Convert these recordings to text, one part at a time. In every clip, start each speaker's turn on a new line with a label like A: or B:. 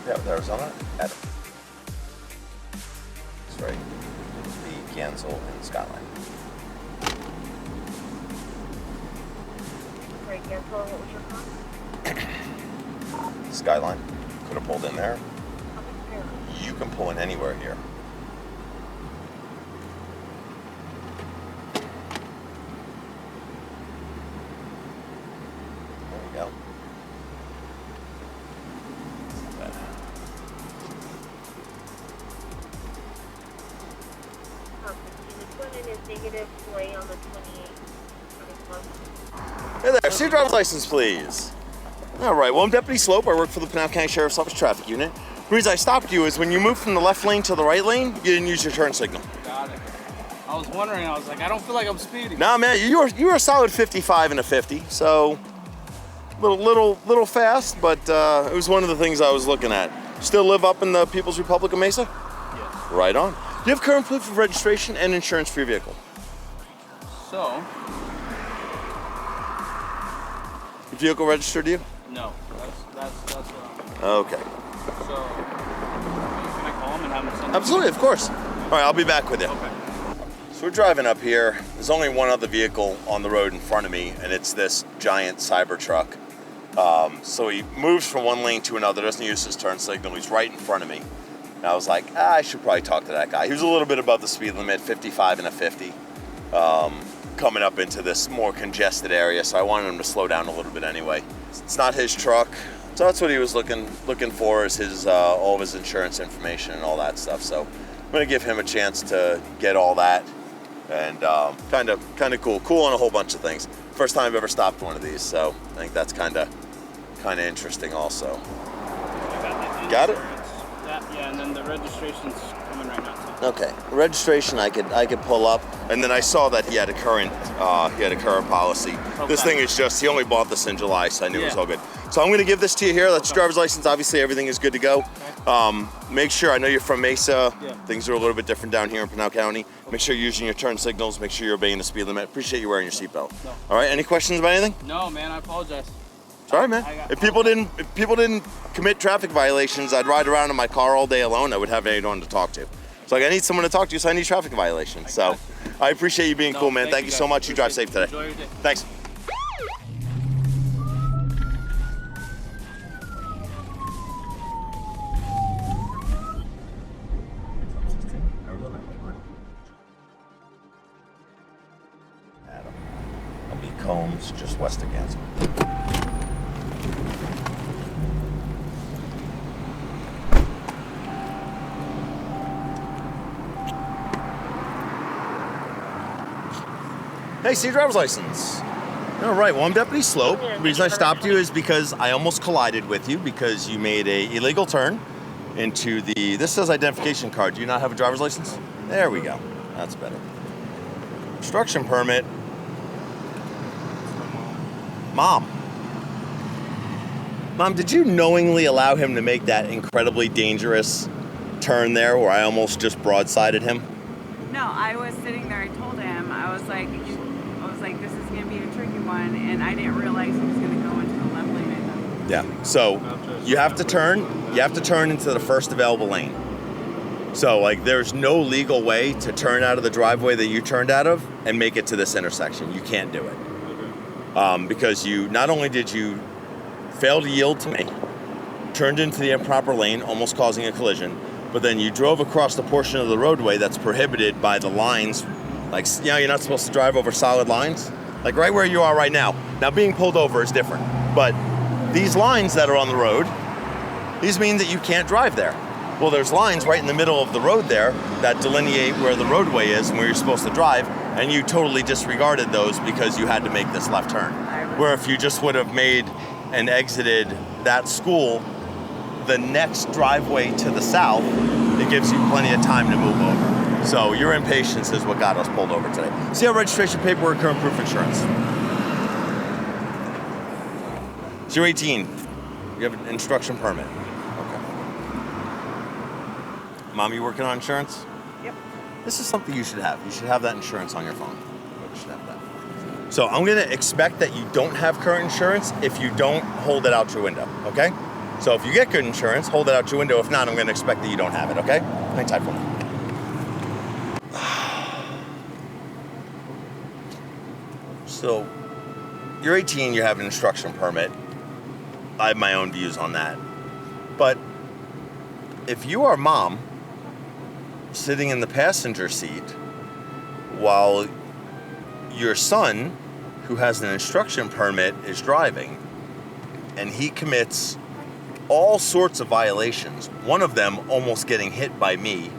A: Yeah, with Arizona. Adam. That's right. The Gansel and Skyline.
B: Right, Gansel, what was your car?
A: Skyline. Could have pulled in there.
B: How much there?
A: You can pull in anywhere here. There we go.
B: This one in is negative 20 on the 28th.
A: Hey there, see your driver's license, please. All right, well, I'm Deputy Slope. I work for the Pinal County Sheriff's Office Traffic Unit. The reason I stopped you is when you moved from the left lane to the right lane, you didn't use your turn signal.
C: Got it. I was wondering, I was like, I don't feel like I'm speeding.
A: Nah, man, you were a solid 55 and a 50, so little fast, but it was one of the things I was looking at. Still live up in the People's Republic of Mesa?
C: Yes.
A: Right on. Do you have current proof of registration and insurance for your vehicle?
C: So?
A: Your vehicle registered to you?
C: No, that's what
A: Okay.
C: So, can I call him and have him send it?
A: Absolutely, of course. All right, I'll be back with you.
C: Okay.
A: So we're driving up here. There's only one other vehicle on the road in front of me, and it's this giant Cybertruck. So he moves from one lane to another, doesn't use his turn signal. He's right in front of me. And I was like, I should probably talk to that guy. He was a little bit above the speed limit, 55 and a 50, coming up into this more congested area. So I wanted him to slow down a little bit anyway. It's not his truck. So that's what he was looking for, is his all of his insurance information and all that stuff. So I'm gonna give him a chance to get all that, and kind of cool on a whole bunch of things. First time I've ever stopped one of these, so I think that's kind of interesting also. Got it?
C: Yeah, and then the registration's coming right now too.
A: Okay, registration I could pull up, and then I saw that he had a current policy.
C: Okay.
A: This thing is just, he only bought this in July, so I knew it was all good. So I'm gonna give this to you here. That's your driver's license. Obviously everything is good to go.
C: Okay.
A: Make sure, I know you're from Mesa.
C: Yeah.
A: Things are a little bit different down here in Pinal County. Make sure you're using your turn signals. Make sure you're obeying the speed limit. Appreciate you wearing your seatbelt.
C: No.
A: All right, any questions about anything?
C: No, man, I apologize.
A: It's all right, man. If people didn't commit traffic violations, I'd ride around in my car all day alone. I would have anyone to talk to. So like, I need someone to talk to, so I need traffic violations. So I appreciate you being cool, man. Thank you so much. You drive safe today.
C: Enjoy your day.
A: Thanks. Adam. I'll be Combs, just west of Gansel. Hey, see your driver's license. All right, well, I'm Deputy Slope. The reason I stopped you is because I almost collided with you because you made a illegal turn into this says identification card. Do you not have a driver's license? There we go. That's better. Obstruction permit. Mom, did you knowingly allow him to make that incredibly dangerous turn there where I almost just broadsided him?
D: No, I was sitting there. I told him, I was like, this is going to be a tricky one, and I didn't realize he was going to go into the left lane. I thought.
A: Yeah. So you have to turn. You have to turn into the first available lane. So like, there's no legal way to turn out of the driveway that you turned out of and make it to this intersection. You can't do it because you not only did you fail to yield to me, turned into the improper lane, almost causing a collision, but then you drove across the portion of the roadway that's prohibited by the lines. Like, you know, you're not supposed to drive over solid lines, like right where you are right now. Now, being pulled over is different, but these lines that are on the road, these mean that you can't drive there. Well, there's lines right in the middle of the road there that delineate where the roadway is and where you're supposed to drive, and you totally disregarded those because you had to make this left turn. Where if you just would have made and exited that school, the next driveway to the south, it gives you plenty of time to move over. So your impatience is what got us pulled over today. See our registration paperwork, current proof of insurance. So you're 18. You have an instruction permit. Okay. Mom, you working on insurance?
D: Yep.
A: This is something you should have. You should have that insurance on your phone. You should have that. So I'm gonna expect that you don't have current insurance if you don't hold it out your window, okay? So if you get good insurance, hold it out your window. If not, I'm going to expect that you don't have it, okay? Hang tight for me. So you're 18, you have an instruction permit. I have my own views on that. But if you are mom sitting in the passenger seat while your son, who has an instruction permit, is driving, and he commits all sorts of violations, one of them almost getting hit by me,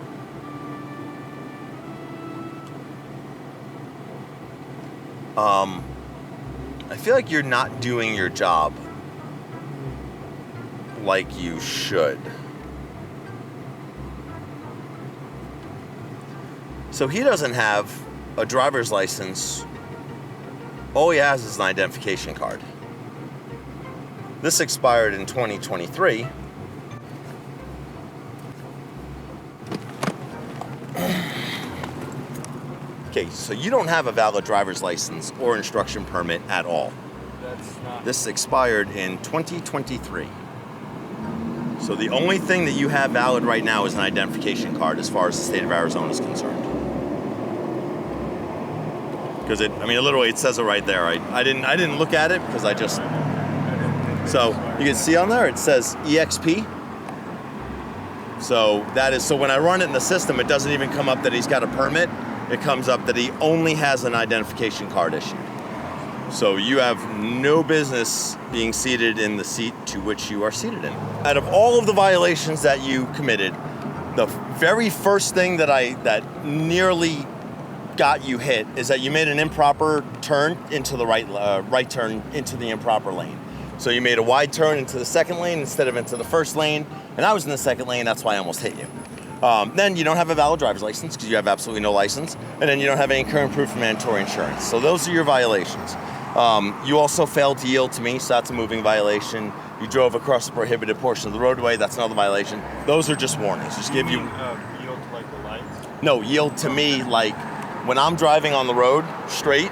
A: I feel like you're not doing your job like you should. So he doesn't have a driver's license. All he has is an identification card. This expired in 2023. Okay, so you don't have a valid driver's license or instruction permit at all.
C: That's not.
A: This expired in 2023. So the only thing that you have valid right now is an identification card as far as the state of Arizona is concerned. Because literally it says it right there. I didn't look at it because I just... So you can see on there, it says EXP. So when I run it in the system, it doesn't even come up that he's got a permit. It comes up that he only has an identification card issued. So you have no business being seated in the seat to which you are seated in. Out of all of the violations that you committed, the very first thing that nearly got you hit is that you made an improper turn into the right turn into the improper lane. So you made a wide turn into the second lane instead of into the first lane, and I was in the second lane, that's why I almost hit you. Then you don't have a valid driver's license because you have absolutely no license, and then you don't have any current proof of mandatory insurance. So those are your violations. You also failed to yield to me, so that's a moving violation. You drove across the prohibited portion of the roadway, that's another violation. Those are just warnings. Just give you...
B: Yield to like the lights?
A: No, yield to me like when I'm driving on the road straight,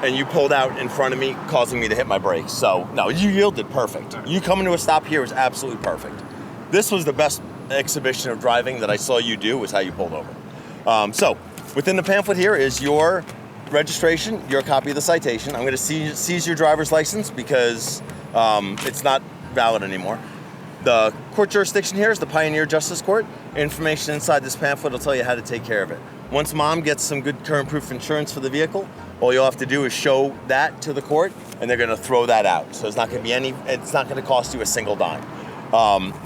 A: and you pulled out in front of me, causing me to hit my brakes. So, no, you yielded perfect. You coming to a stop here was absolutely perfect. This was the best exhibition of driving that I saw you do, was how you pulled over. So, within the pamphlet here is your registration, your copy of the citation. I'm going to seize your driver's license because it's not valid anymore. The court jurisdiction here is the Pioneer Justice Court. Information inside this pamphlet will tell you how to take care of it. Once mom gets some good current proof of insurance for the vehicle, all you'll have to do is show that to the court, and they're going to throw that out. So it's not going to cost you a single dime.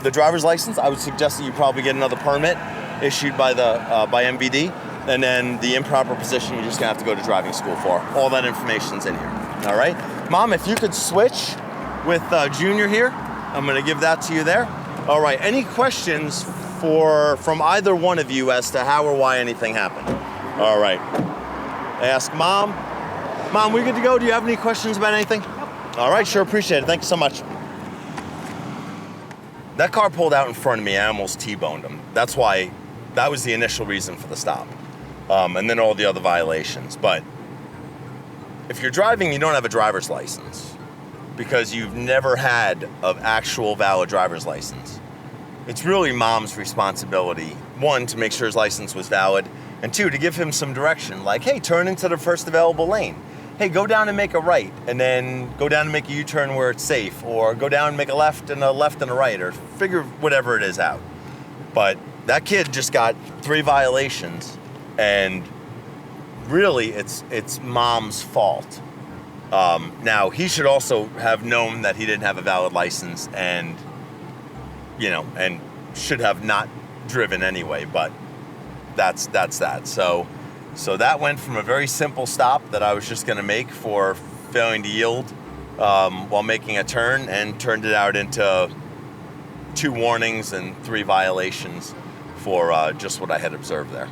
A: The driver's license, I would suggest that you probably get another permit issued by MVD, and then the improper position you're just going to have to go to driving school for. All that information's in here. All right, Mom, if you could switch with Junior here, I'm going to give that to you there. All right, any questions from either one of you as to how or why anything happened? All right. Ask Mom. Mom, we good to go? Do you have any questions about anything? Nope. All right, sure, appreciate it. Thank you so much. That car pulled out in front of me. I almost T-boned him. That was the initial reason for the stop. And then all the other violations. But if you're driving, you don't have a driver's license because you've never had an actual valid driver's license. It's really Mom's responsibility, one, to make sure his license was valid, and two, to give him some direction, like, hey, turn into the first available lane. Hey, go down and make a right, and then go down and make a U-turn where it's safe, or go down and make a left and a right, or figure whatever it is out. But that kid just got 3 violations, and really, it's Mom's fault. Now, he should also have known that he didn't have a valid license, and should have not driven anyway, but that's that. So that went from a very simple stop that I was just gonna make for failing to yield while making a turn, and turned it out into 2 warnings and 3 violations for just what I had observed there.